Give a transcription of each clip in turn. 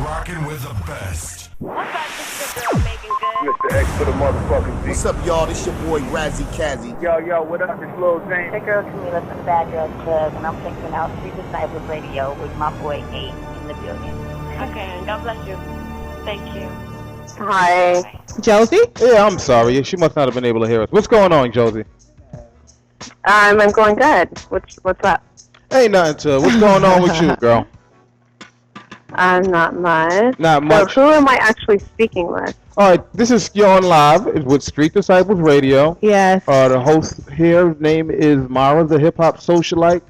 rocking with the best. What's up, this is your girl Megan Good. Mr. X for the motherfucking Z. What's up, y'all? This your boy Razzie Kazzy. Yo, what up? It's Lil Zane. The girl Camila from Bad Girls Club, and I'm checking out Street Disciples Radio with my boy Nate in the building. Okay, and God bless you. Thank you. Hi. Josie? Yeah, I'm sorry. She must not have been able to hear us. What's going on, Josie? I'm going good. What's up? Ain't nothing to. What's going on with you, girl? Not much. Not much. So who am I actually speaking with? All right, this is You're on Live. It's with Street Disciples Radio. Yes. The host here, his name is Mara, the hip-hop socialite.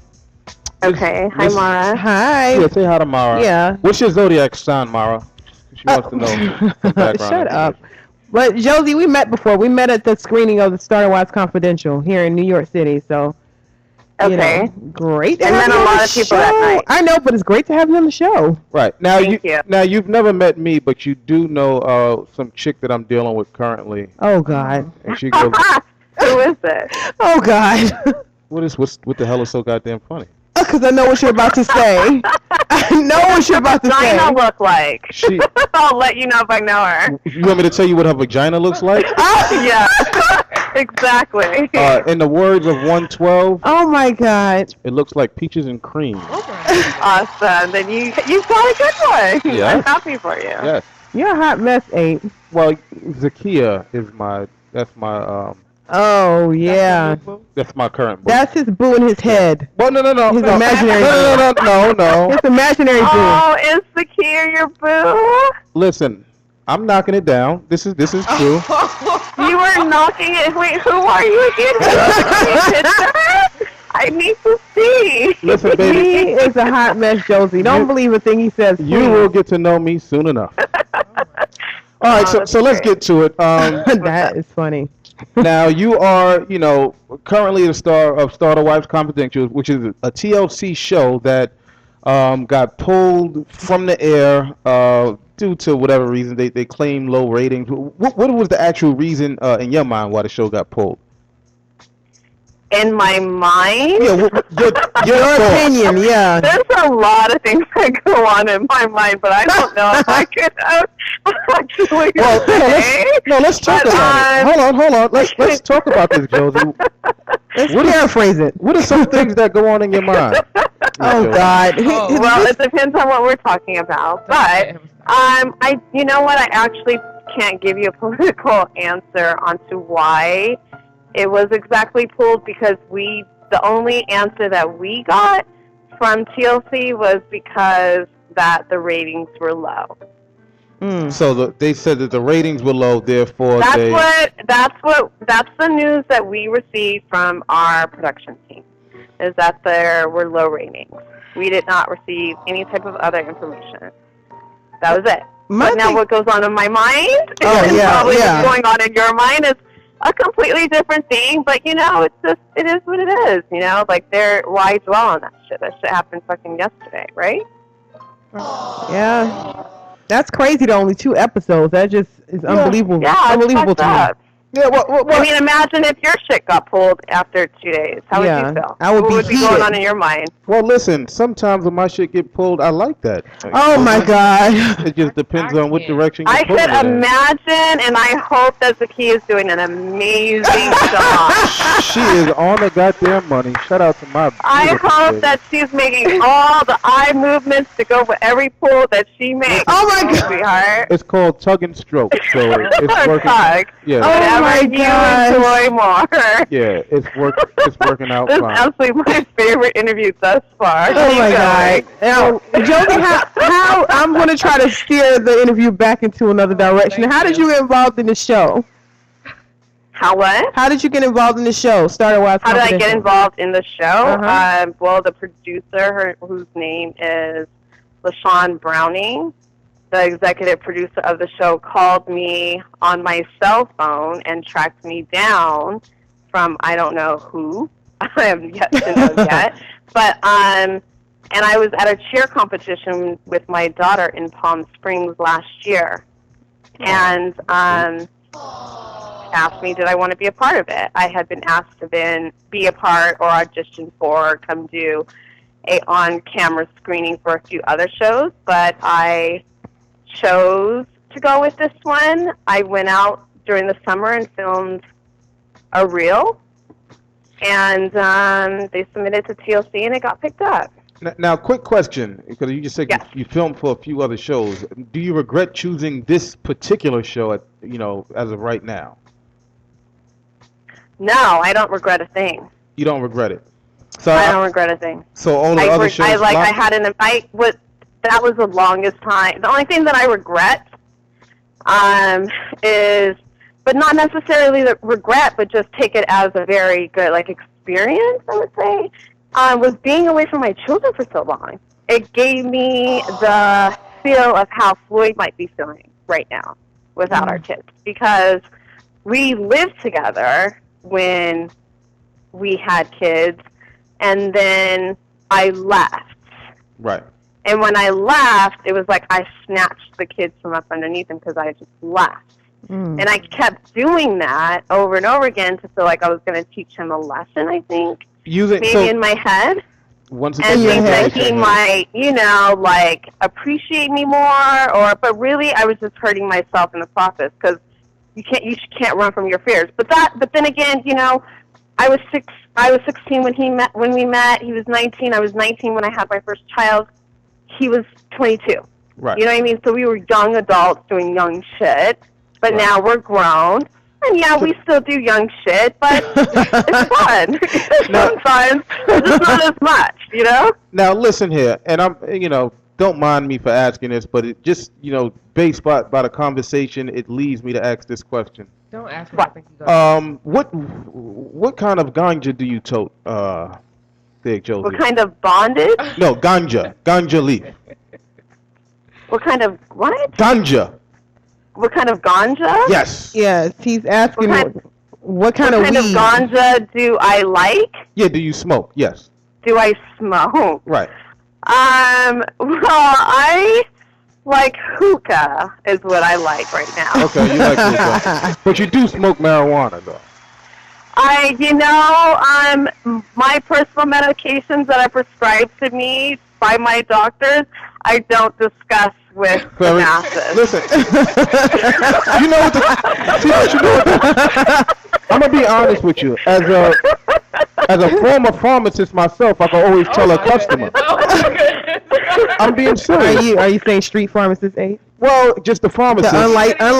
Okay. Hi, This- Mara. Hi. Yeah, say hi to Mara. Yeah. What's your zodiac sign, Mara? She wants to know. some background Shut up. information. But Josie, we met before. We met at the screening of the Star Wars Confidential here in New York City. So, you Okay. know, great to I have met you a on lot the of people show. that night. I know, but it's great to have you on the show. Right. Now, Thank you. Now, you've never met me, but you do know some chick that I'm dealing with currently. Oh God. And she goes, Who is it? Oh God. what the hell is so goddamn funny? Because I know what you're about to say. I know what you're about to say. Vagina look like? She, I'll let you know if I know her. you want me to tell you what her vagina looks like? Yeah. Exactly. In the words of 112, Oh my God. it looks like peaches and cream. Awesome. Then you got a good one. Yeah. I'm happy for you. Yes. You're a hot mess, Ape. Well, Zakia is that's my Oh yeah. that's my current boo. That's his boo in his head. Well, no. His no. imaginary No. His imaginary boo. Oh, is the key your boo? Listen, I'm knocking it down. This is true. You were knocking it. Wait, who are you again? I need to see. Listen, baby, He is a hot mess, Josie. Don't You- believe a thing he says. you please. will get to know me soon enough. All right, that's so let's great. get to it. That is funny. Now you are, currently the star of Starter Wives Confidential, which is a TLC show that got pulled from the air due to whatever reason. They claim low ratings. What was the actual reason in your mind why the show got pulled? In my mind, Yeah, your Your thoughts. opinion, yeah. there's a lot of things that go on in my mind, but I don't know if I could actually Well, say. let's talk But, about it. Hold on. Let's talk about this, Josie. Let's paraphrase it. What are some things that go on in your mind? Oh God. Well, it depends on what we're talking about, but you know what? I actually can't give you a political answer onto why it was exactly pulled, because the only answer that we got from TLC was because that the ratings were low. So they said that the ratings were low, therefore That's the news that we received from our production team, is that there were low ratings. We did not receive any type of other information. That was it. But now what goes on in my mind, Oh, and yeah, probably yeah. what's going on in your mind is a completely different thing. But it is what it is. Like why dwell on that shit? That shit happened fucking yesterday, right? Yeah. That's crazy though, only 2 episodes. That just is unbelievable. Yeah, it's Unbelievable fucked to me. up. Yeah, I mean, imagine if your shit got pulled after 2 days. How would Yeah, you feel? I would what be would be heated. going on in your mind? Well, listen, sometimes when my shit get pulled, I like that. Oh my God. It just depends on what direction you're I pulling could it in. imagine, and I hope that Zakia is doing an amazing job. She is on the goddamn money. Shout out to my I beautiful hope baby. that she's making all the eye movements to go for every pull that she makes. Oh my God. Sweetheart. It's called tug and stroke, so it's working. Tug. Yeah, Oh Whatever my you gosh. enjoy more. yeah, it's working out This is fine. absolutely my favorite interview thus far. Oh Keep my going. God. Now, Josie, how I'm going to try to steer the interview back into another direction. How did you get involved in the show? How what? How did you get involved in the show? Started Wild How did I get Confidential. involved in the show? Uh-huh. Well, the producer, whose name is LaShawn Browning, the executive producer of the show, called me on my cell phone and tracked me down from I don't know who. I have yet to know yet. But and I was at a cheer competition with my daughter in Palm Springs last year, and asked me did I want to be a part of it. I had been asked to be a part or audition for or come do a on-camera screening for a few other shows, but I chose to go with this one. I went out during the summer and filmed a reel, and they submitted to TLC, and it got picked up. Now, quick question, because you just said Yes. you filmed for a few other shows. Do you regret choosing this particular show, as of right now? No, I don't regret a thing. You don't regret it. So I don't regret a thing. So all the other shows. That was the longest time. The only thing that I regret is, but not necessarily the regret, but just take it as a very good experience, I would say, was being away from my children for so long. It gave me the feel of how Floyd might be feeling right now without our kids, because we lived together when we had kids, and then I left. Right. And when I left, it was like I snatched the kids from up underneath him because I just left. And I kept doing that over and over again to feel like I was going to teach him a lesson, I think. Maybe in my head. Once and think that he might, appreciate me more. But really, I was just hurting myself in the process, because you can't run from your fears. But then again, I was 16 when we met. He was 19. I was 19 when I had my first child. He was 22. Right. You know what I mean? So we were young adults doing young shit, but now we're grown. And we still do young shit, but it's fun. Sometimes, it's just not as much, Now listen here, and I'm, don't mind me for asking this, but it just, based by the conversation, it leads me to ask this question. Don't ask me. I think you got what kind of ganja do you tote, Big Josie? What kind of bondage? No, ganja leaf. What kind of what? Ganja. What kind of ganja? Yes. Yes, he's asking what kind of weed? Ganja do I like? Yeah, do you smoke? Yes. Do I smoke? Right. Well, I like hookah is what I like right now. Okay, you like hookah. But you do smoke marijuana, though. My personal medications that are prescribed to me by my doctors, I don't discuss with the masses. Listen, I'm gonna be honest with you. As a former pharmacist myself, I can always tell a customer. I'm being serious. Are you saying street pharmacist, Ace? Well, just the pharmacist. Unlike street I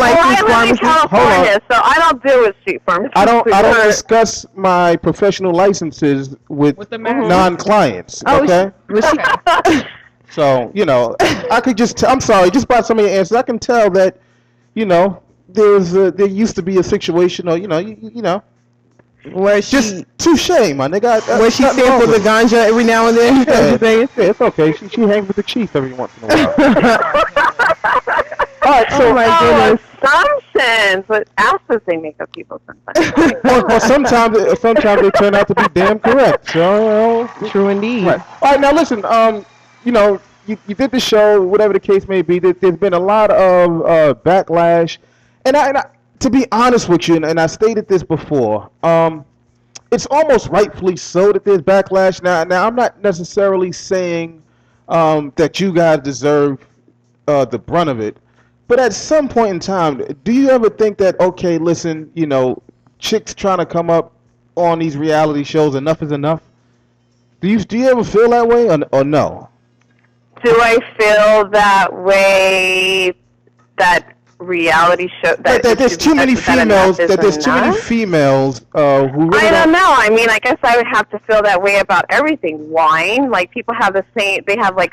live in California, so I don't deal with street pharmacists. I don't discuss my professional licenses with non-clients. Okay. So, I could I'm sorry, just by some of your answers, I can tell that, there used to be a situation, or, where just touche, my nigga. Where she sample the ganja every now and then? Yeah, it's okay. She hangs with the chief every once in a while. All right, so assumptions. What asses they make of people sometimes. well, sometimes they turn out to be damn correct. So, true indeed. Right. All right, now listen. You did the show, whatever the case may be. There's been a lot of backlash, and I to be honest with you, and I stated this before, it's almost rightfully so that there's backlash. Now I'm not necessarily saying that you guys deserve the brunt of it, but at some point in time, do you ever think that, okay, listen, chicks trying to come up on these reality shows, enough is enough? Do you ever feel that way, or no? Do I feel that way? That reality show that there's too many females. That there's too many females who really I don't know. I mean, I guess I would have to feel that way about everything. Wine, like people have the same. They have like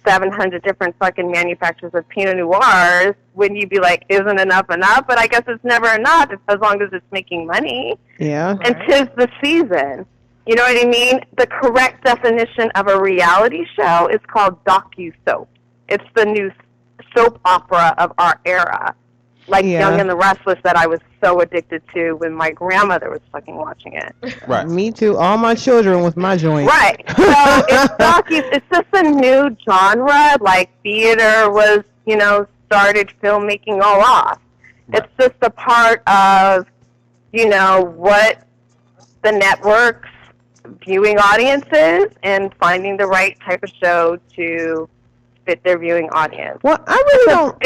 700 different fucking manufacturers of Pinot Noirs. Wouldn't you be like, isn't enough enough? But I guess it's never enough as long as it's making money. Yeah. And 'tis the season. You know what I mean? The correct definition of a reality show is called docu-soap. It's the new soap opera of our era. Like Young and the Restless that I was so addicted to when my grandmother was fucking watching it. Right. Me too. All my children with my joint. Right. So it's just a new genre. Like theater was, started filmmaking all off. Right. It's just a part of, what the network's viewing audiences and finding the right type of show to fit their viewing audience. Well, I really don't.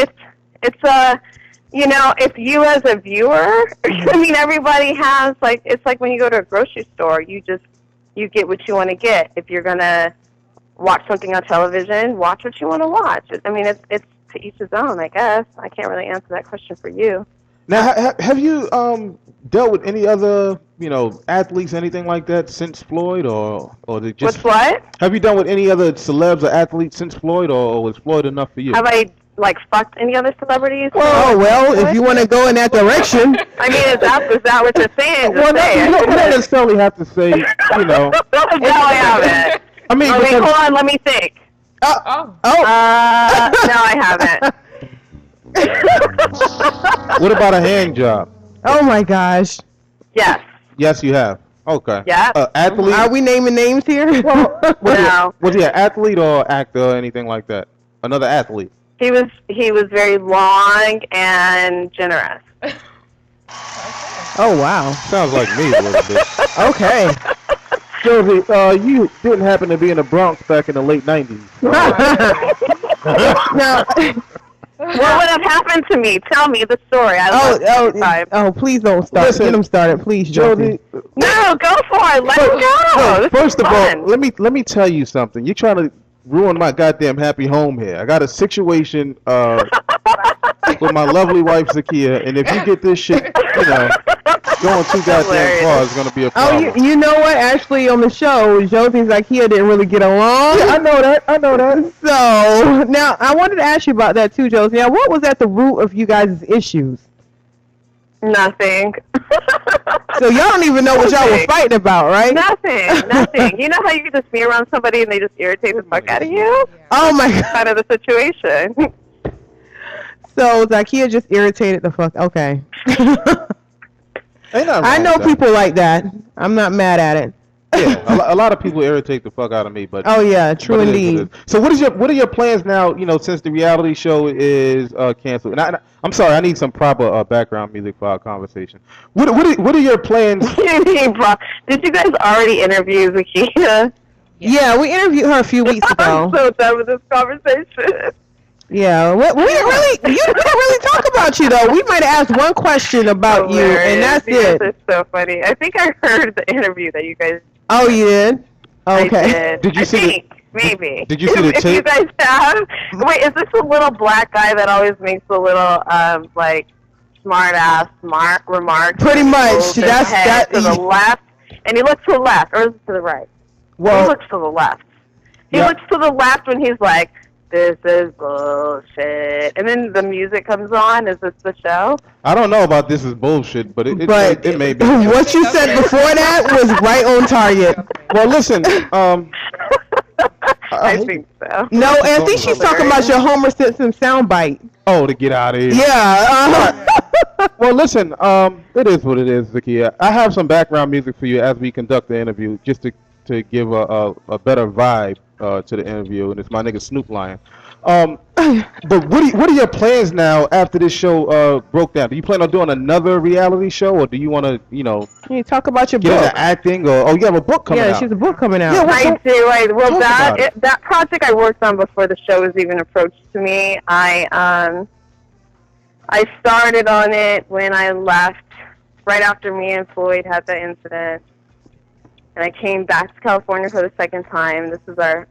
It's a, you know, if you as a viewer, I mean, everybody has, like, it's like when you go to a grocery store, you get what you want to get. If you're going to watch something on television, watch what you want to watch. I mean, it's to each his own, I guess. I can't really answer that question for you. Now, have you dealt with any other, you know, athletes, anything like that since Floyd, or they just? What's what? Have you done with any other celebs or athletes since Floyd, or was Floyd enough for you? Have I, like, fucked any other celebrities? Oh, well, if you want to go in that direction. I mean, is that what you're saying? Well, you don't necessarily have to say, you know. No, I haven't. I mean, hold on, let me think. Oh. No, I haven't. What about a hand job? Oh my gosh. Yes. Yes, you have. Okay. Yeah. Athlete? Are we naming names here? Was he an athlete or actor or anything like that? Another athlete? He was very long and generous. Oh wow. Sounds like me a little bit. Okay. Josie, you didn't happen to be in the Bronx back in the late 90s. Now, what would have happened to me? Tell me the story. Please don't start. Listen, Get them started, please, Josie. No, go for it. Let him go. This First is of fun. all, let me tell you something. You're trying to ruin my goddamn happy home here. I got a situation with my lovely wife Zakia, and if you get this shit, you know, going too goddamn far is gonna be a problem. Oh, you know what? Actually, on the show, Josie and Zakia didn't really get along. Yeah, I know that. So now I wanted to ask you about that too, Josie. Now, what was at the root of you guys' issues? Nothing. So y'all don't even know what y'all were fighting about, right? Nothing. You know how you can just be around somebody and they just irritate the fuck out of you? Oh my god. That's kind of the situation. So Zakia just irritated the fuck. Okay. Ain't nothing wrong I know with that. people like that. I'm not mad at it. Yeah, a lot of people irritate the fuck out of me, but Oh yeah, true but it is what indeed. it is. So what are your plans now? You know, since the reality show is canceled. And I'm sorry, I need some proper background music for our conversation. What are your plans? Did you guys already interview Zakia? Yeah, we interviewed her a few weeks ago. I'm so done with this conversation. Yeah, we didn't really talk about you though. We might have asked one question about you, and that's it. It's so funny. I think I heard the interview that you guys. Oh, you did? Okay. I did. Did you see maybe. Did you see the If tape? you guys have. Wait, is this a little black guy that always makes a little like smart remarks? Pretty much. Holds his That's head that. to the left, and he looks to the left, or is it to the right? Well, He looks to the left. He Yeah. looks to the left when he's like, "This is bullshit," and then the music comes on. Is this the show? I don't know about this is bullshit, but it may be. What you said before that was right on target. Well, listen. I think so. No, and I think she's talking about your Homer Simpson soundbite. Oh, to get out of here. Yeah. Well, listen. It is what it is, Zakia. I have some background music for you as we conduct the interview, just to give a better vibe to the interview, and it's my nigga Snoop Lion. But what are your plans now after this show broke down? Do you plan on doing another reality show, or do you want to, you know, Can you talk about your get book? into acting, or you have a book coming out? Yeah, she has a book coming out. Yeah, I do. Well, Talk about it. that project I worked on before the show was even approached to me. I started on it when I left, right after me and Floyd had the incident, and I came back to California for the second time. This is our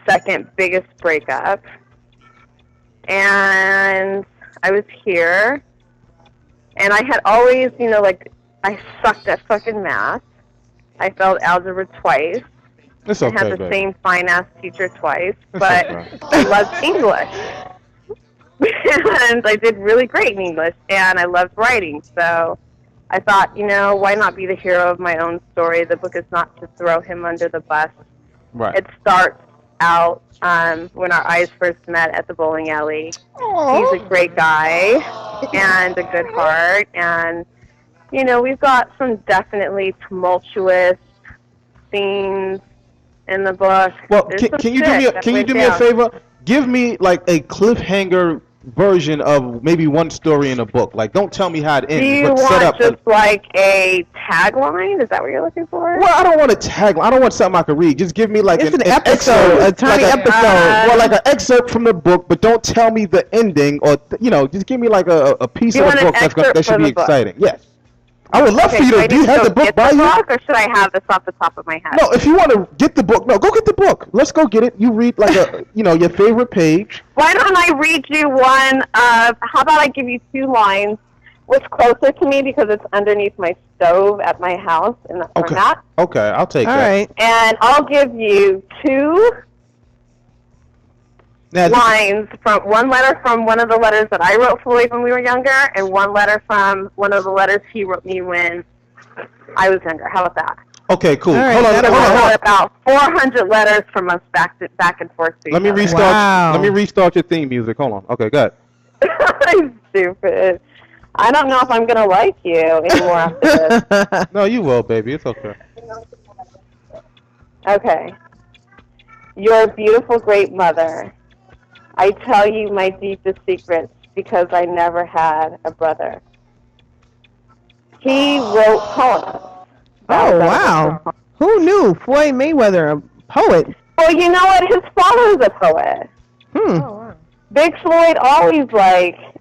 second biggest breakup, and I was here, and I had always, you know, like, I sucked at fucking math. I failed algebra twice. It's I okay, had the babe. same fine-ass teacher twice, It's but okay. I loved English. And I did really great in English, and I loved writing, so I thought, you know, why not be the hero of my own story? The book is not to throw him under the bus. Right. It starts out when our eyes first met at the bowling alley. He's a great guy and a good heart, and, you know, we've got some definitely tumultuous scenes in the book. Well, There's can some you shit do that me went a down. favor? Give me like a cliffhanger version of maybe one story in a book. Like, don't tell me how it ends. Do you but set want up just like a tagline? Is that what you're looking for? Well, I don't want a tagline. I don't want something I can read. Just give me like It's an episode, a tiny episode. Well, like an excerpt from the book, but don't tell me the ending, or just give me like a piece of the book that should be exciting. Yes. I would love for you to. Do you have the book by you? Or should I have this off the top of my head? No, if you want to get the book, go get the book. Let's go get it. You read like your favorite page. Why don't I read you one of? How about I give you 2 lines? What's closer to me because it's underneath my stove at my house in the format. Okay, I'll take that. All right. And I'll give you 2 lines from one letter from one of the letters that I wrote Floyd when we were younger, and one letter from one of the letters he wrote me when I was younger. How about that? Okay, cool. Right, hold on. About 400 letters from us back and forth. Let me restart. Wow. Let me restart your theme music. Hold on. Okay, go ahead. I'm stupid. I don't know if I'm gonna like you anymore after this. No, you will, baby. It's okay. Okay. You're a beautiful, great mother. I tell you my deepest secrets because I never had a brother. He wrote poems. Oh, wow. Who knew Floyd Mayweather, a poet? Well, you know what? His father's a poet. Big Floyd always,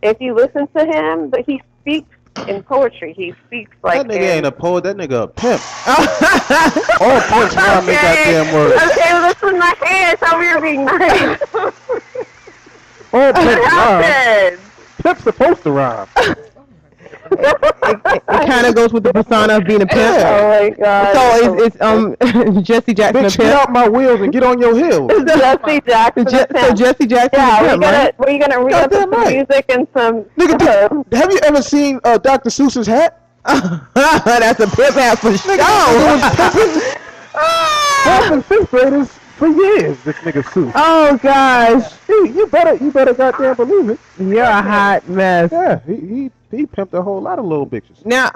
if you listen to him, but he speaks in poetry. He speaks like that nigga ain't a poet. That nigga a pimp. All pimps rhyme their goddamn words. Okay, listen, my hands over here being nice. All pimps rhyme. Pimp's supposed to rhyme. It kind of goes with the persona of being a pimp. Oh my God. So it's Jesse Jackson Bitch, a get pimp? out my wheels and get on your heels. Jesse Jackson. So Jesse Jackson Yeah, a pimp, right? we're gonna read up some music and some. Nigga, have you ever seen Dr. Seuss's hat? That's a pimp hat for sure. Fourth and fifth graders for years. This nigga Seuss. Oh gosh, You better goddamn believe it. you're a hot mess. Yeah, he pimped a whole lot of little bitches. Now,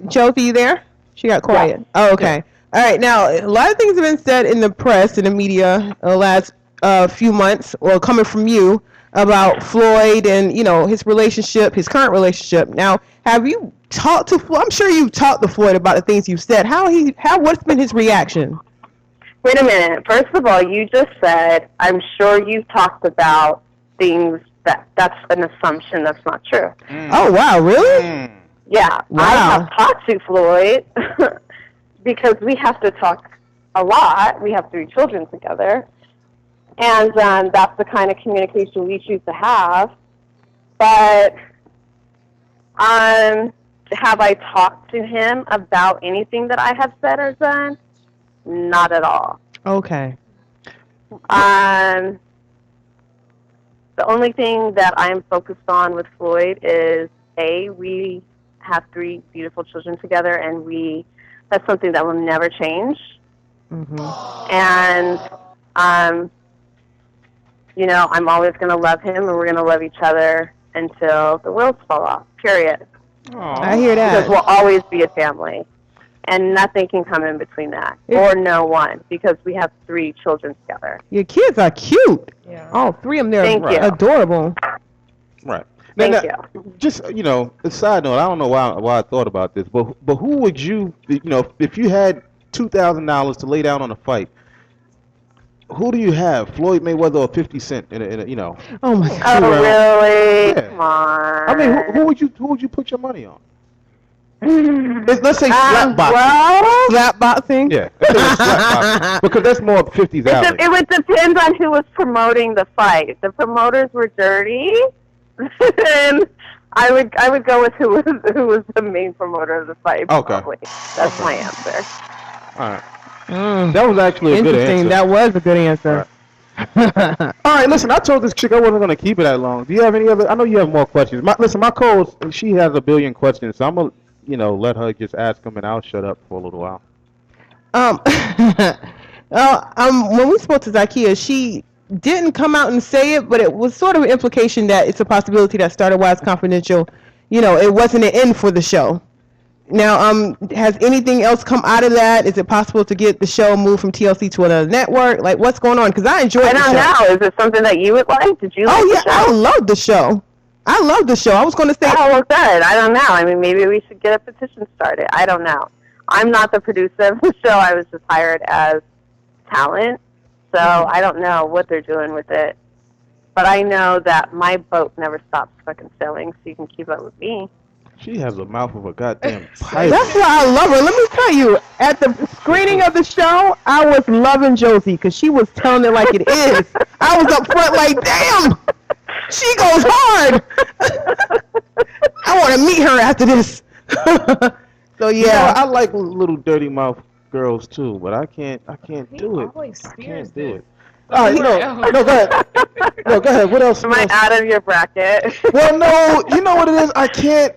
Josie, you there? She got quiet. Yeah. Oh, okay. Yeah. All right. Now, a lot of things have been said in the press, in the media, the last few months, or coming from you, about Floyd and his relationship, his current relationship. Now, have you talked to Floyd? I'm sure you've talked to Floyd about the things you've said. What's been his reaction? Wait a minute. First of all, you just said, I'm sure you've talked about things that's an assumption that's not true. Oh, wow. Really? Yeah. Wow. I have talked to Floyd because we have to talk a lot. We have 3 children together. And that's the kind of communication we choose to have. But have I talked to him about anything that I have said or done? Not at all. Okay. The only thing that I'm focused on with Floyd is, we have 3 beautiful children together, and that's something that will never change. And, I'm always going to love him, and we're going to love each other until the wheels fall off, period. Aww. I hear that. Because we'll always be a family. And nothing can come in between that, or no one, because we have 3 children together. Your kids are cute. Yeah. All 3 of them, they're adorable. Right. Thank you. Just, a side note, I don't know why I thought about this, but who would you, if you had $2,000 to lay down on a fight, who do you have? Floyd Mayweather or 50 Cent? Oh my God. Oh, really? Yeah. Come on. I mean, who would you put your money on? Let's say slap boxing. Well, slap boxing? Yeah. Slap boxing. Because that's more 50s alley. It would depend on who was promoting the fight. If the promoters were dirty, then I would go with who was the main promoter of the fight. Probably. Okay. That's my answer. All right. That was actually a good answer. That was a good answer. All right, listen, I told this chick I wasn't going to keep it that long. Do you have any other? I know you have more questions. My co-host, she has a billion questions, so I'm going to, let her just ask them, and I'll shut up for a little while. When we spoke to Zakia, she didn't come out and say it, but it was sort of an implication that it's a possibility that Starter Wives Confidential, it wasn't an end for the show. Now, has anything else come out of that? Is it possible to get the show moved from TLC to another network? Like, what's going on? Because I enjoyed the show. I don't know. Is it something that you would like? Did you like the show? I love the show. I love the show. I was going to say. Oh, well, good. I don't know. I mean, maybe we should get a petition started. I don't know. I'm not the producer of the show. I was just hired as talent. So I don't know what they're doing with it. But I know that my boat never stops fucking sailing, so you can keep up with me. She has a mouth of a goddamn pipe. That's why I love her. Let me tell you, at the screening of the show, I was loving Josie because she was telling it like it is. I was up front like, damn, she goes hard. I want to meet her after this. So yeah, You know, I like little dirty mouth girls too, but I can't do it. always I steers can't do this. it. All right, no, go ahead. No, go ahead. What else? Am What I else? out of your bracket? Well, no, you know what it is? I can't.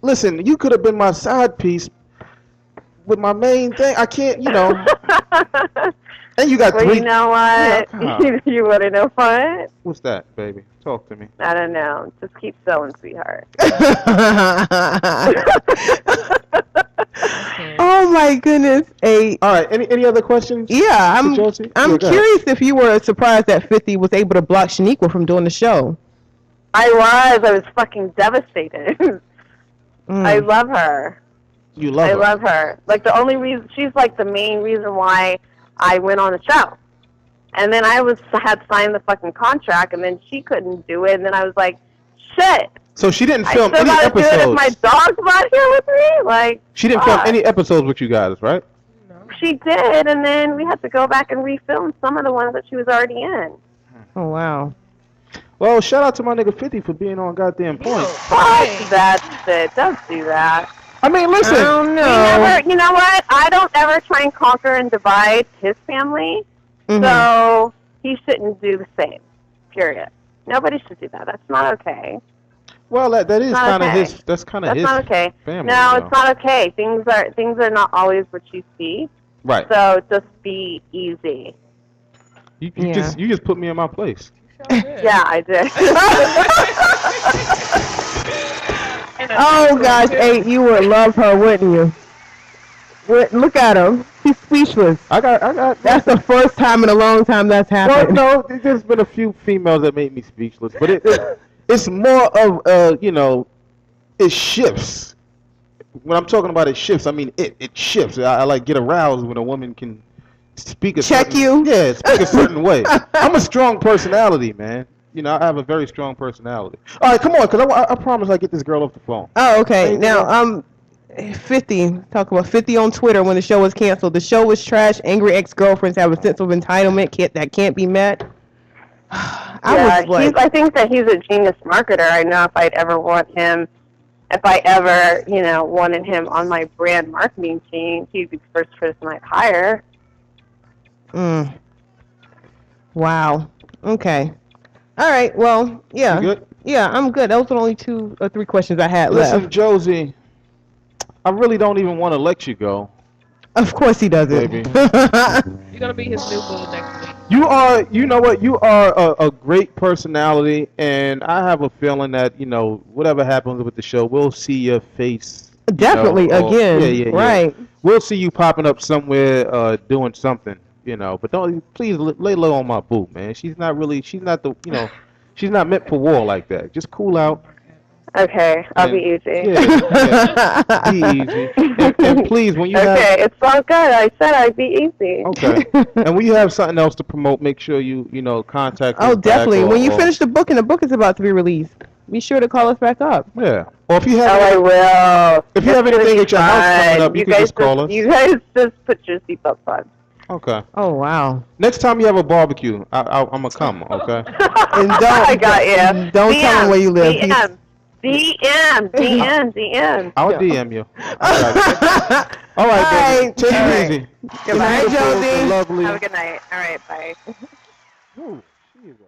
Listen, you could have been my side piece with my main thing. I can't, And you got Well, three. you know what? Yeah, You want to know what? What's that, baby? Talk to me. I don't know. Just keep sewing, sweetheart. Oh my goodness. All right. Any other questions? Yeah, I'm Josie? I'm Yeah, go ahead. curious if you were surprised that 50 was able to block Shaniqua from doing the show. I was fucking devastated. I Mm. love her. You love I her. love her. Like the only reason, she's like the main reason why I went on the show. And then I had signed the fucking contract, and then she couldn't do it, and then I was like, shit. So she didn't I film still any gotta do it if episodes. my dog's not here with me. Like She didn't film fuck. any episodes with you guys, right? She did, and then we had to go back and refilm some of the ones that she was already in. Oh wow. Well, shout out to my nigga 50 for being on goddamn point. Fuck that shit. Don't do that. I mean, listen. I don't We know. never, you know what? I don't ever try and conquer and divide his family, Mhm. so he shouldn't do the same. Period. Nobody should do that. That's not okay. Well, that is Not kind of okay. his. That's kind of That's his not okay. family. No, you it's know. not okay. Things are not always what you see. Right. So just be easy. You Yeah. just put me in my place. Yeah, I did. Oh gosh, Eight, you would love her, wouldn't you? Look at him. He's speechless. I got. That's the first time in a long time that's Well, happened. no, there's been a few females that made me speechless, but it's more of it shifts. When I'm talking about it shifts, I mean it shifts. I like get aroused when a woman can speak a Check certain, you? Yeah, speak a certain way. I'm a strong personality, man. I have a very strong personality. All right, come on, cause I promise I get this girl off the phone. Oh, okay. Now, 50. Talk about 50 on Twitter when the show was canceled. The show was trash. Angry ex-girlfriends have a sense of entitlement that can't be met. I think that he's a genius marketer. I know if I ever wanted him on my brand marketing team, he'd be the first person I'd hire. Wow. Okay. All right. Well, yeah. You good? Yeah, I'm good. Those are only 2 or 3 questions I had Listen, left. Josie, I really don't even want to let you go. Of course he doesn't. Baby. You're gonna be his new boo next week. You are, you know what? You are a great personality, and I have a feeling that whatever happens with the show, we'll see your face. Definitely again. Yeah. Right. We'll see you popping up somewhere, doing something. But don't please lay low on my boo, man. She's not she's not meant for war like that. Just cool out. Okay, I'll be easy. Yeah. Be easy. And please, when you Okay, it's all good. I said I'd be easy. Okay. And when you have something else to promote, make sure you contact us Oh, back definitely. When you or- finish the book and the book is about to be released, be sure to call us back up. Yeah. Or if you Oh, have I will. If you have It's gonna anything be at your house coming fun. up, you can just call us. You guys just put your seatbelts on. Okay. Oh, wow. Next time you have a barbecue, I'm gonna come. Okay. And don't, I got you. Don't tell him where you live. DM. I'll DM you. All right, baby. Take it easy. Good night, Beautiful, Josie. lovely. Have a good night. All right, bye. Ooh, she is a-